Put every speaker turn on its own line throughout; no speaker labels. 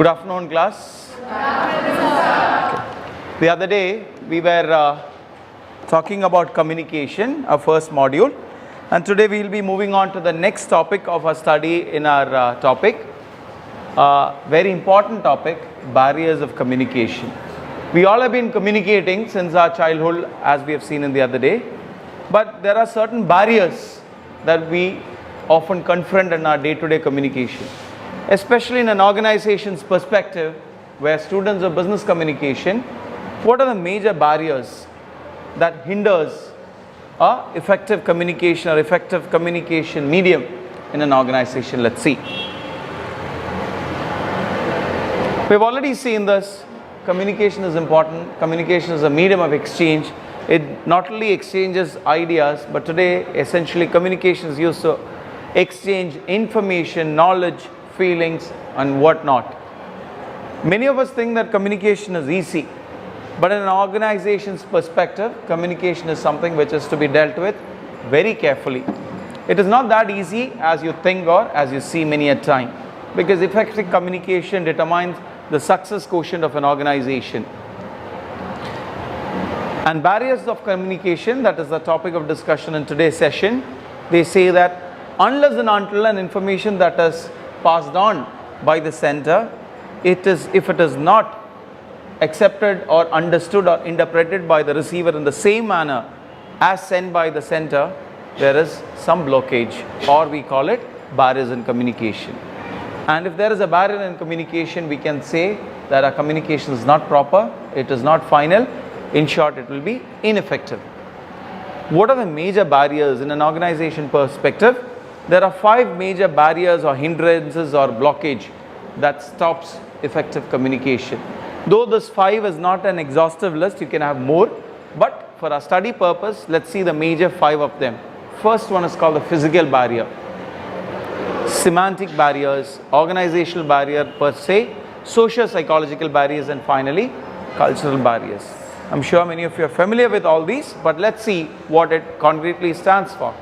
Good afternoon, class. Good afternoon, okay. The other day we were talking about communication, our first module, and today we will be moving on to the next topic of our study in our topic. Very important topic, barriers of communication. We all have been communicating since our childhood, as we have seen in the other day, but there are certain barriers that we often confront in our day-to-day communication. Especially in an organization's perspective, where students of business communication, what are the major barriers that hinders effective communication or effective communication medium in an organization? Let's see. We've already seen this. Communication is important. Communication is a medium of exchange. It not only exchanges ideas, but today essentially communication is used to exchange information, knowledge, feelings and whatnot. Many of us think that communication is easy, but in an organization's perspective, communication is something which is to be dealt with very carefully. It is not that easy as you think or as you see many a time, because effective communication determines the success quotient of an organization. And barriers of communication, that is the topic of discussion in today's session. They say that unless and until an information that is passed on by the sender, if it is not accepted or understood or interpreted by the receiver in the same manner as sent by the sender, there is some blockage, or we call it barriers in communication. And if there is a barrier in communication, we can say that our communication is not proper, it is not final. In short, it will be ineffective. What are the major barriers in an organization perspective? There are 5 major barriers or hindrances or blockage that stops effective communication. Though this 5 is not an exhaustive list, you can have more, but for our study purpose, let's see the major 5 of them. First one is called the physical barrier, semantic barriers, organizational barrier per se, socio-psychological barriers, and finally cultural barriers. I'm sure many of you are familiar with all these, but let's see what it concretely stands for.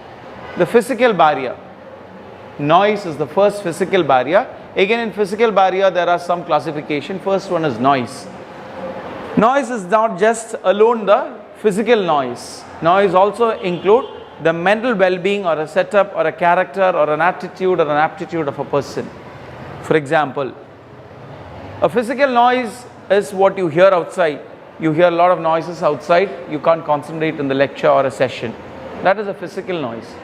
The physical barrier. Noise is the first physical barrier. Again, in physical barrier, there are some classification. First one is noise. Noise is not just alone the physical noise. Noise also include the mental well-being or a setup or a character or an attitude or an aptitude of a person. For example, a physical noise is what you hear outside. You hear a lot of noises outside. You can't concentrate in the lecture or a session. That is a physical noise.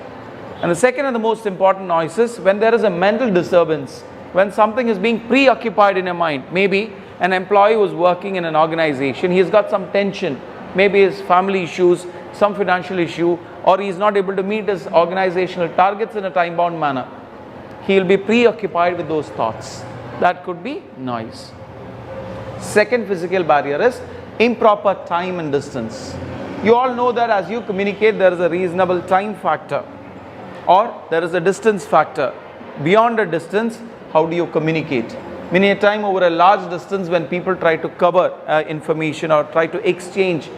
And the second and the most important noise is when there is a mental disturbance, when something is being preoccupied in your mind. Maybe an employee who is working in an organization, he has got some tension, maybe his family issues, some financial issue, or he is not able to meet his organizational targets in a time-bound manner. He will be preoccupied with those thoughts. That could be noise. Second physical barrier is improper time and distance. You all know that as you communicate, there is a reasonable time factor, or there is a distance factor. Beyond a distance, how do you communicate? Many a time over a large distance, when people try to cover information or try to exchange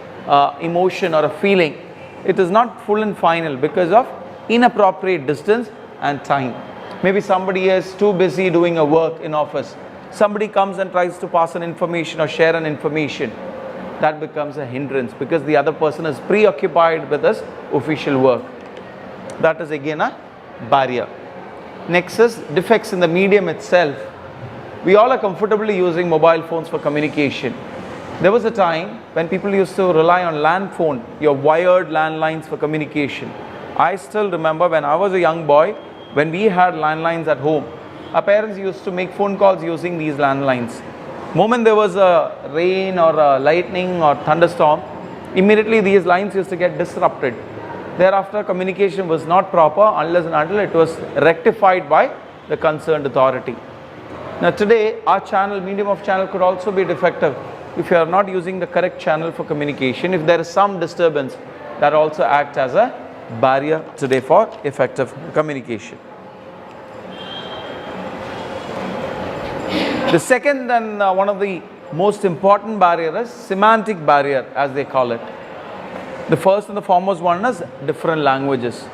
emotion or a feeling, it is not full and final because of inappropriate distance and time. Maybe somebody is too busy doing a work in office. Somebody comes and tries to pass an information or share an information. That becomes a hindrance because the other person is preoccupied with his official work. That is again a barrier. Next is defects in the medium itself. We all are comfortably using mobile phones for communication. There was a time when people used to rely on land phone, your wired landlines for communication. I still remember when I was a young boy, when we had landlines at home, our parents used to make phone calls using these landlines. Moment there was a rain or a lightning or thunderstorm, immediately these lines used to get disrupted. Thereafter, communication was not proper unless and until it was rectified by the concerned authority. Now today, our channel, medium of channel could also be defective. If you are not using the correct channel for communication, if there is some disturbance, that also acts as a barrier today for effective communication. The second and one of the most important barrier is semantic barrier, as they call it. The first and the foremost one is different languages.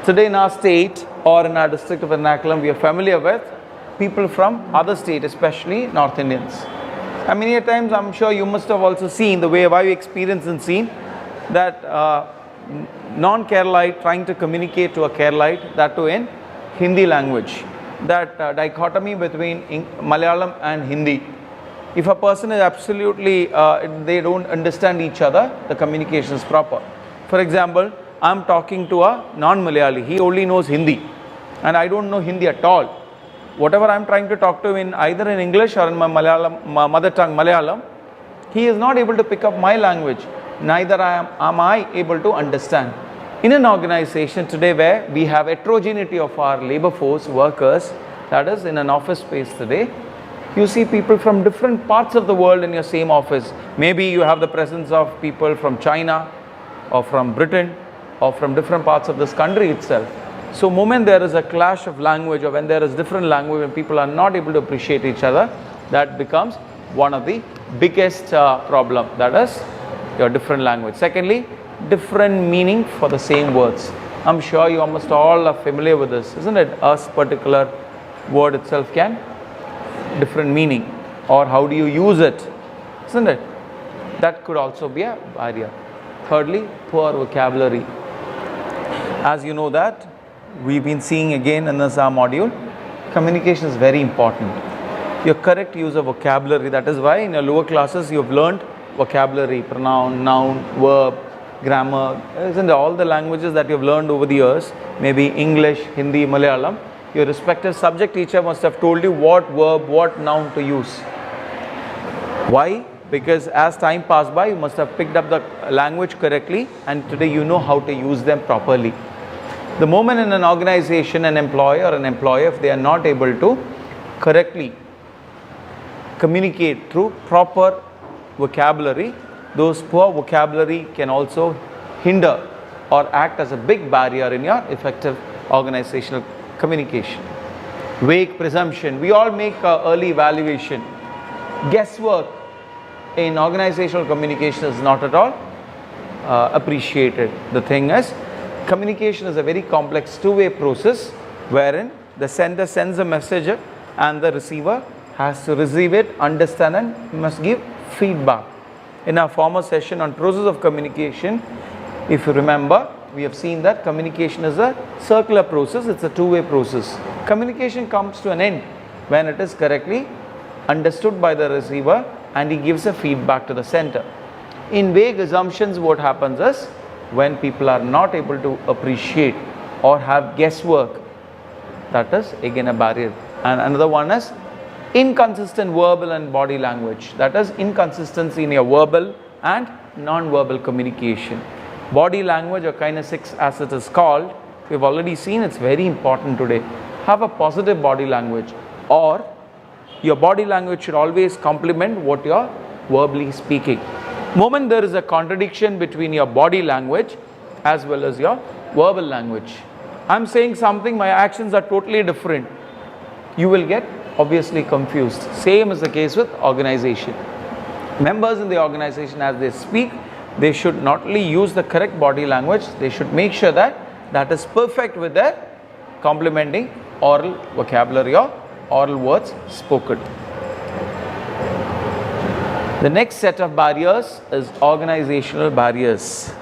Today in our state or in our district of vernacular, we are familiar with people from other states, especially North Indians. And many a times I'm sure you must have also seen the way I've experienced and seen that non-Keralite trying to communicate to a Keralite, that too in Hindi language. That dichotomy between Malayalam and Hindi. If a person is absolutely, they don't understand each other, the communication is proper. For example, I'm talking to a non-Malayali, he only knows Hindi and I don't know Hindi at all. Whatever I'm trying to talk to him in either in English or in my Malayalam, my mother tongue Malayalam, he is not able to pick up my language, neither am I able to understand. In an organization today where we have heterogeneity of our labor force workers, that is in an office space today, you see people from different parts of the world in your same office. Maybe you have the presence of people from China or from Britain or from different parts of this country itself. So moment there is a clash of language, or when there is different language, when people are not able to appreciate each other, that becomes one of the biggest problem, that is your different language. Secondly, different meaning for the same words. I'm sure you almost all are familiar with this, isn't it? A particular word itself can different meaning, or how do you use it, isn't it? That could also be a barrier. Thirdly, poor vocabulary. As you know that we've been seeing again in this module, communication is very important. Your correct use of vocabulary, that is why in your lower classes you have learned vocabulary, pronoun, noun, verb, grammar, isn't it? All the languages that you have learned over the years, maybe English, Hindi, Malayalam, your respective subject teacher must have told you what verb, what noun to use. Why? Because as time passed by, you must have picked up the language correctly, and today you know how to use them properly. The moment in an organization, an employer or an employer, if they are not able to correctly communicate through proper vocabulary, those poor vocabulary can also hinder or act as a big barrier in your effective organizational communication. Vague presumption. We all make early evaluation. Guesswork in organizational communication is not at all appreciated. The thing is, communication is a very complex two-way process wherein the sender sends a message and the receiver has to receive it, understand, and must give feedback. In our former session on process of communication, if you remember, we have seen that communication is a circular process, it's a two-way process. Communication comes to an end when it is correctly understood by the receiver and he gives a feedback to the sender. In vague assumptions, what happens is, when people are not able to appreciate or have guesswork, that is again a barrier. And another one is inconsistent verbal and body language, that is inconsistency in your verbal and non-verbal communication. Body language or kinesics as it is called, we've already seen it's very important today. Have a positive body language, or your body language should always complement what you're verbally speaking. Moment there is a contradiction between your body language as well as your verbal language. I'm saying something, my actions are totally different. You will get obviously confused. Same is the case with organization. Members in the organization, as they speak, they should not only use the correct body language, they should make sure that that is perfect with their complementing oral vocabulary or oral words spoken. The next set of barriers is organizational barriers.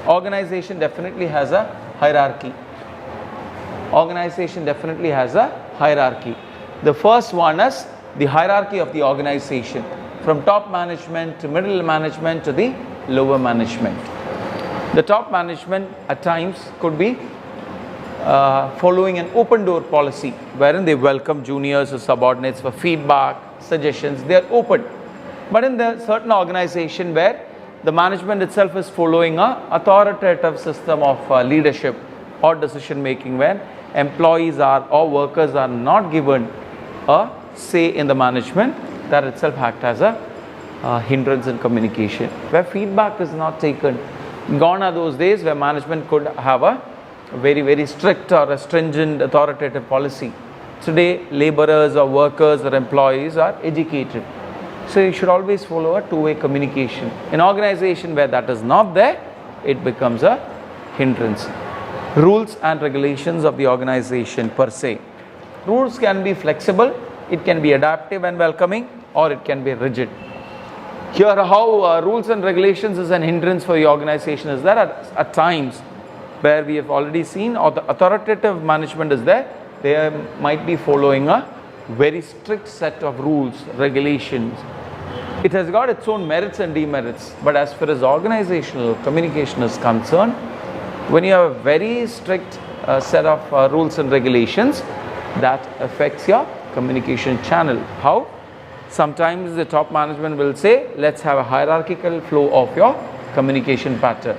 Organization definitely has a hierarchy. Organization definitely has a hierarchy. The first one is the hierarchy of the organization, from top management to middle management to the lower management. The top management at times could be following an open door policy, wherein they welcome juniors or subordinates for feedback, suggestions. They are open. But in the certain organization where the management itself is following a authoritative system of leadership or decision making, when employees are or workers are not given a say in the management, that itself acts as a hindrance in communication. Where feedback is not taken, gone are those days where management could have a very, very strict or a stringent authoritative policy. Today, laborers or workers or employees are educated. So you should always follow a two-way communication. In organization where that is not there, it becomes a hindrance. Rules and regulations of the organization per se. Rules can be flexible, it can be adaptive and welcoming, or it can be rigid. Here how rules and regulations is an hindrance for the organization is that at times where we have already seen, or the authoritative management is there, they might be following a very strict set of rules, regulations. It has got its own merits and demerits, but as far as organizational communication is concerned, when you have a very strict set of rules and regulations, that affects your communication channel. How? Sometimes the top management will say, let's have a hierarchical flow of your communication pattern.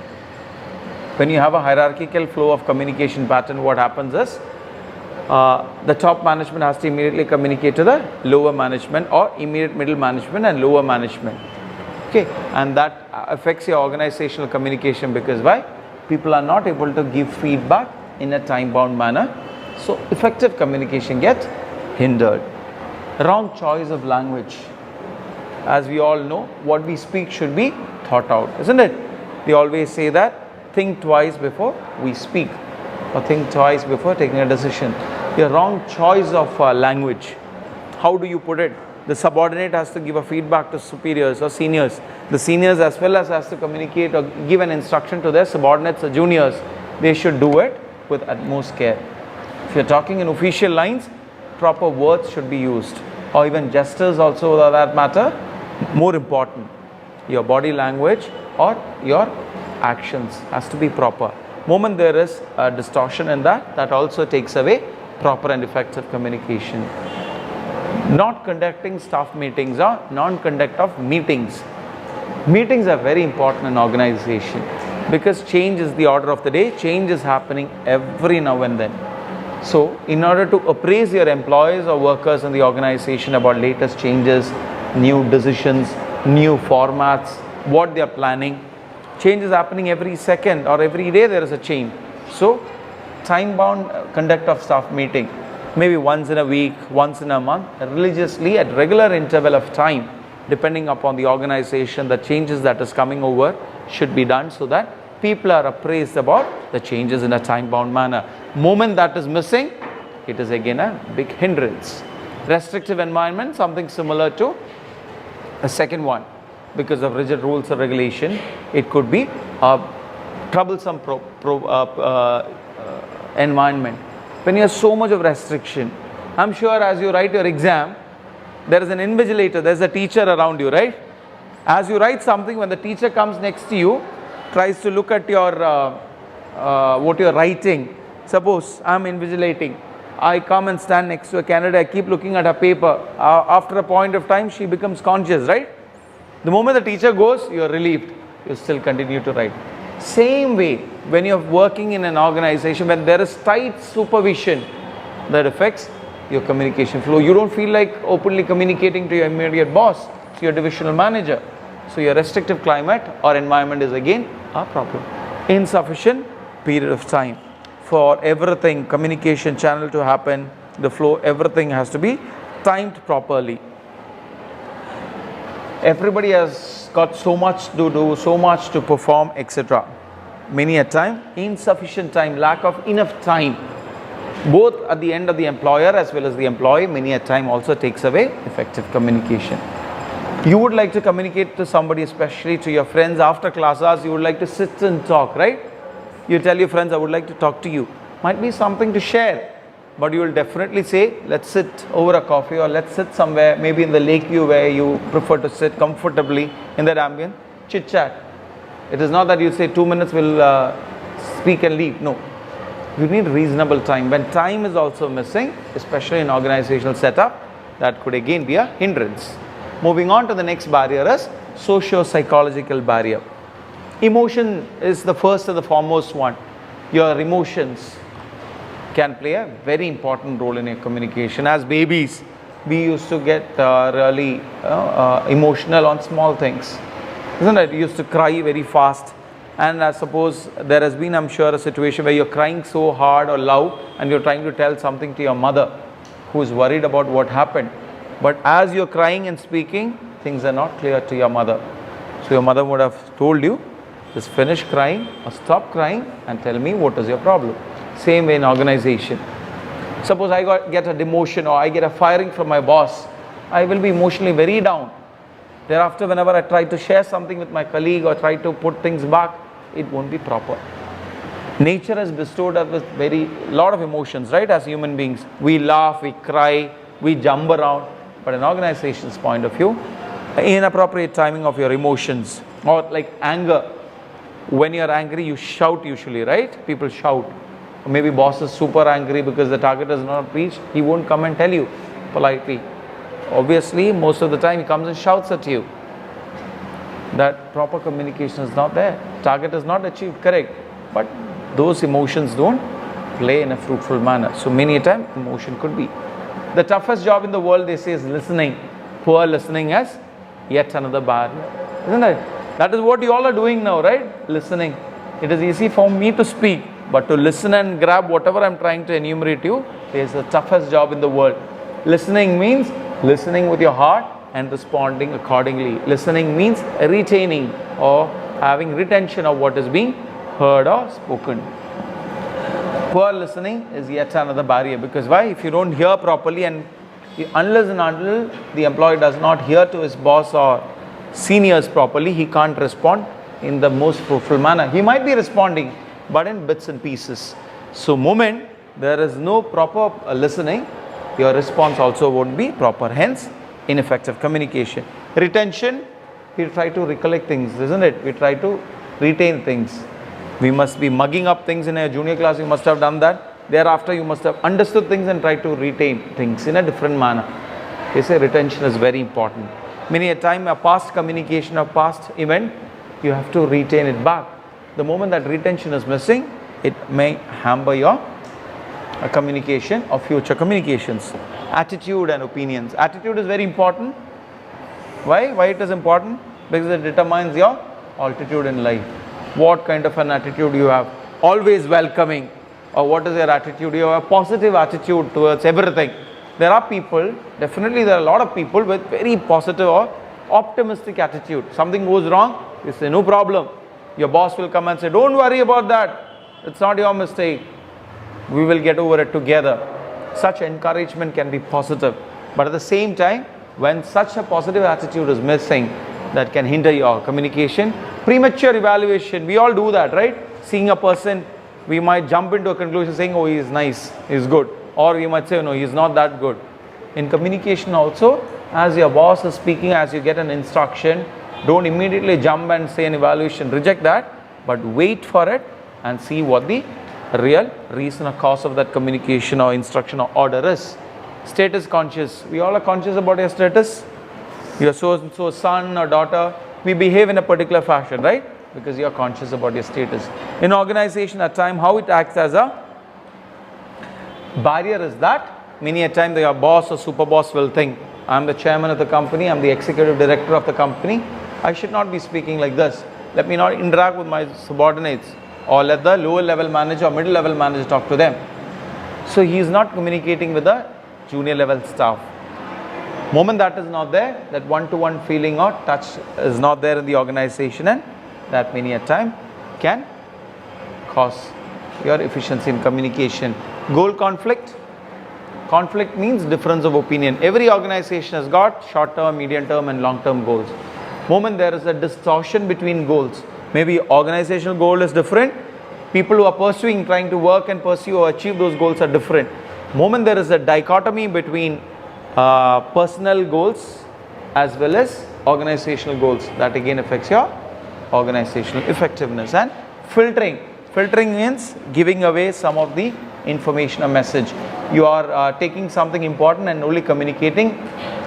When you have a hierarchical flow of communication pattern, what happens is the top management has to immediately communicate to the lower management, or immediate middle management and lower management. Okay, and that affects your organizational communication, because why? People are not able to give feedback in a time-bound manner, so effective communication gets hindered. Wrong choice of language. As we all know, what we speak should be thought out, isn't it? They always say that think twice before we speak, or think twice before taking a decision. The wrong choice of language. How do you put it? The subordinate has to give a feedback to superiors or seniors. The seniors as well as has to communicate or give an instruction to their subordinates or juniors. They should do it with utmost care. If you're talking in official lines, proper words should be used, or even gestures also for that matter. More important, your body language or your actions has to be proper. Moment there is a distortion in that, that also takes away proper and effective communication. Not conducting staff meetings or non-conduct of meetings. Meetings are very important in organization, because change is the order of the day. Change is happening every now and then. So in order to appraise your employees or workers in the organization about latest changes, new decisions, new formats, what they are planning, change is happening every second or every day, there is a change. So time-bound conduct of staff meeting, maybe once in a week, once in a month, religiously at regular interval of time, depending upon the organization, the changes that is coming over should be done, so that people are appraised about the changes in a time-bound manner. Moment that is missing, it is again a big hindrance. Restrictive environment, something similar to a second one. Because of rigid rules or regulation, it could be a troublesome environment. When you have so much of restriction, I'm sure as you write your exam, there is an invigilator, there's a teacher around you, right? As you write something, when the teacher comes next to you, tries to look at your what you're writing. Suppose I'm invigilating, I come and stand next to a candidate, I keep looking at her paper. After a point of time, she becomes conscious, right? The moment the teacher goes, you're relieved, you still continue to write. Same way, when you're working in an organization, when there is tight supervision, that affects your communication flow. You don't feel like openly communicating to your immediate boss, to your divisional manager. So your restrictive climate or environment is again a problem. Insufficient period of time for everything, communication channel to happen, the flow, everything has to be timed properly. Everybody has got so much to do, so much to perform, etc. Many a time, insufficient time, lack of enough time, both at the end of the employer as well as the employee, many a time also takes away effective communication. You would like to communicate to somebody, especially to your friends after class hours, you would like to sit and talk, right? You tell your friends, I would like to talk to you. Might be something to share, but you will definitely say, let's sit over a coffee, or let's sit somewhere, maybe in the lake view where you prefer to sit comfortably in that ambient, chit chat. It is not that you say 2 minutes will speak and leave. No, you need reasonable time. When time is also missing, especially in organizational setup, that could again be a hindrance. Moving on to the next barrier is socio-psychological barrier. Emotion is the first and the foremost one. Your emotions can play a very important role in your communication. As babies, we used to get really emotional on small things, isn't it? You used to cry very fast, and I suppose there has been, I'm sure, a situation where you're crying so hard or loud and you're trying to tell something to your mother who is worried about what happened. But as you're crying and speaking, things are not clear to your mother. So your mother would have told you, just finish crying or stop crying and tell me what is your problem. Same way in organization. Suppose I get a demotion or I get a firing from my boss, I will be emotionally very down. Thereafter, whenever I try to share something with my colleague or try to put things back, it won't be proper. Nature has bestowed us with very lot of emotions, right? As human beings, we laugh, we cry, we jump around. But an organization's point of view, inappropriate timing of your emotions, or like anger. When you are angry, you shout usually, right? People shout. Or maybe boss is super angry because the target is not reached. He won't come and tell you politely. Obviously, most of the time he comes and shouts at you. That proper communication is not there. Target is not achieved, correct. But those emotions don't play in a fruitful manner. So many a time, emotion could be. The toughest job in the world, they say, is listening. Poor listening as yet another barrier. Isn't it? That is what you all are doing now, right? Listening. It is easy for me to speak, but to listen and grab whatever I'm trying to enumerate you is the toughest job in the world. Listening means listening with your heart and responding accordingly. Listening means retaining or having retention of what is being heard or spoken. Poor listening is yet another barrier, because why? If you don't hear properly, and unless and until the employee does not hear to his boss or seniors properly, he can't respond in the most fruitful manner. He might be responding, but in bits and pieces. So moment there is no proper listening, your response also won't be proper, hence ineffective communication. Retention, we try to recollect things, isn't it? We try to retain things. We must be mugging up things in a junior class, you must have done that. Thereafter you must have understood things and try to retain things in a different manner. They say retention is very important. Many a time a past communication or past event, you have to retain it back. The moment that retention is missing, it may hamper your communication or future communications. Attitude and opinions. Attitude is very important. Why? Why it is important? Because it determines your altitude in life. What kind of an attitude you have? Always welcoming. Or what is your attitude? You have a positive attitude towards everything. There are people, definitely there are a lot of people with very positive or optimistic attitude. Something goes wrong, you say no problem. Your boss will come and say, don't worry about that. It's not your mistake. We will get over it together. Such encouragement can be positive. But at the same time, when such a positive attitude is missing, that can hinder your communication. Premature evaluation, we all do that, right? Seeing a person, we might jump into a conclusion saying, oh, he is nice, he is good. Or we might say, no, he is not that good. In communication also, as your boss is speaking, as you get an instruction, don't immediately jump and say an evaluation. Reject that, but wait for it and see what the real reason or cause of that communication or instruction or order is. Status conscious. We all are conscious about your status. Your so son or daughter, we behave in a particular fashion, right? Because you are conscious about your status. In organization, at time, how it acts as a barrier is that many a time your boss or super boss will think, I'm the chairman of the company, I'm the executive director of the company, I should not be speaking like this. Let me not interact with my subordinates, or let the lower level manager or middle level manager talk to them. So he is not communicating with the junior level staff. Moment that is not there, that one-to-one feeling or touch is not there in the organization, and that many a time can cause your efficiency in communication. Goal conflict. Conflict means difference of opinion. Every organization has got short-term, medium-term and long-term goals. Moment there is a distortion between goals. Maybe organizational goal is different. People who are pursuing, trying to work and pursue or achieve those goals are different. Moment there is a dichotomy between personal goals as well as organizational goals, that again affects your organizational effectiveness. And filtering. Filtering means giving away some of the information or message. You are taking something important and only communicating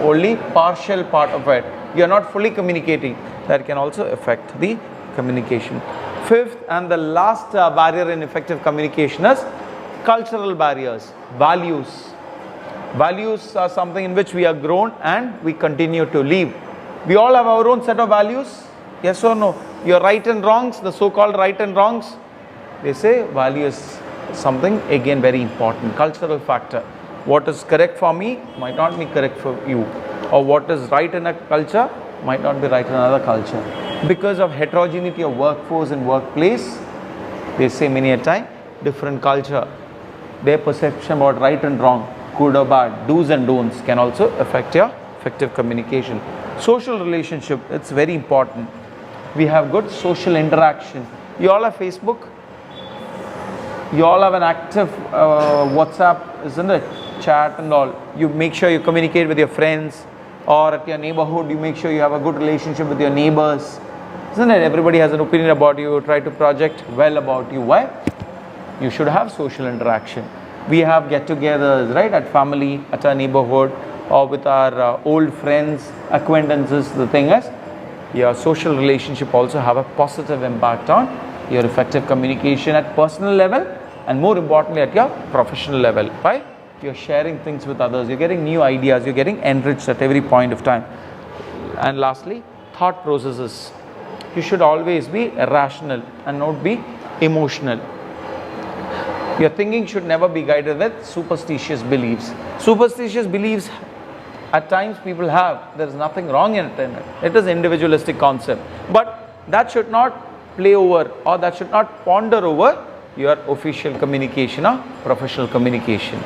only partial part of it. You are not fully communicating. That can also affect the communication. Fifth and the last barrier in effective communication is cultural barriers. Values. Values are something in which we are grown and we continue to live. We all have our own set of values. Yes or no? Your right and wrongs, the so-called right and wrongs, they say value is something again very important. Cultural factor. What is correct for me might not be correct for you. Or what is right in a culture might not be right in another culture. Because of heterogeneity of workforce and workplace, they say many a time, different culture their perception about right and wrong, good or bad, do's and don'ts can also affect your effective communication. Social relationship, it's very important. We have good social interaction. You all have Facebook? You all have an active WhatsApp, isn't it? Chat and all. You make sure you communicate with your friends, or at your neighborhood, you make sure you have a good relationship with your neighbors. Isn't it? Everybody has an opinion about you, try to project well about you. Why? You should have social interaction. We have get-togethers, right, at family, at our neighborhood, or with our old friends, acquaintances. The thing is, your social relationship also have a positive impact on your effective communication at personal level, and more importantly at your professional level. Why? You're sharing things with others, you're getting new ideas, you're getting enriched at every point of time. And lastly, thought processes. You should always be rational and not be emotional. Your thinking should never be guided with superstitious beliefs. Superstitious beliefs at times people have, there is nothing wrong in it. It is individualistic concept. But that should not play over, or that should not ponder over your official communication or professional communication.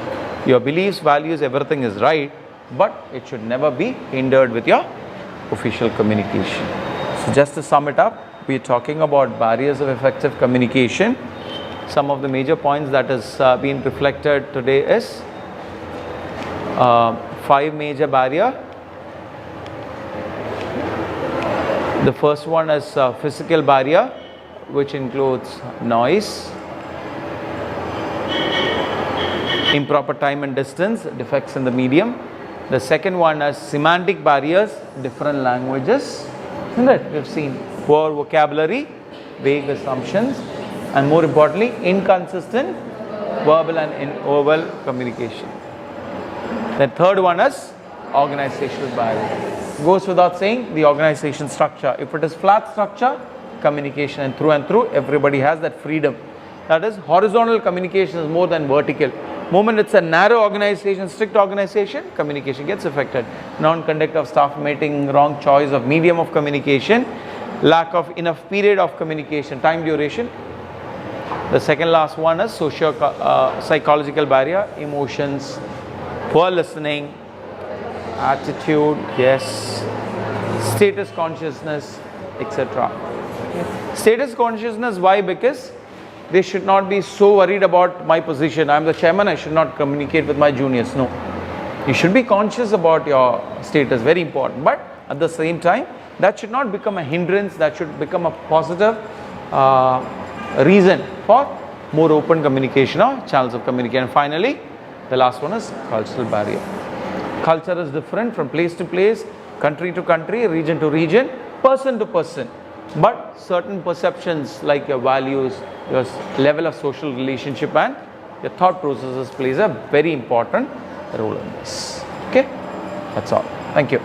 Your beliefs, values, everything is right, but it should never be hindered with your official communication. So just to sum it up, we are talking about barriers of effective communication. Some of the major points that is being reflected today is 5 major barriers. The first one is physical barrier, which includes noise, improper time and distance, defects in the medium. The second one is semantic barriers, different languages, isn't it? We've seen poor vocabulary, vague assumptions, and more importantly, inconsistent verbal and oral communication. The third one is organizational barrier. Goes without saying, the organization structure. If it is flat structure, communication and through everybody has that freedom. That is, horizontal communication is more than vertical. Moment it's a narrow organization, strict organization, communication gets affected. Non-conduct of staff meeting, wrong choice of medium of communication, lack of enough period of communication, time duration. The second last one is socio-psychological barrier, emotions, poor listening, attitude, yes, status consciousness, etc. Status consciousness, why? Because they should not be so worried about my position. I am the chairman, I should not communicate with my juniors. No. You should be conscious about your status, very important. But at the same time, that should not become a hindrance, that should become a positive reason for more open communication or channels of communication. And finally, the last one is cultural barrier. Culture is different from place to place, country to country, region to region, person to person. But certain perceptions like your values, your level of social relationship and your thought processes plays a very important role in this. Okay, that's all. Thank you.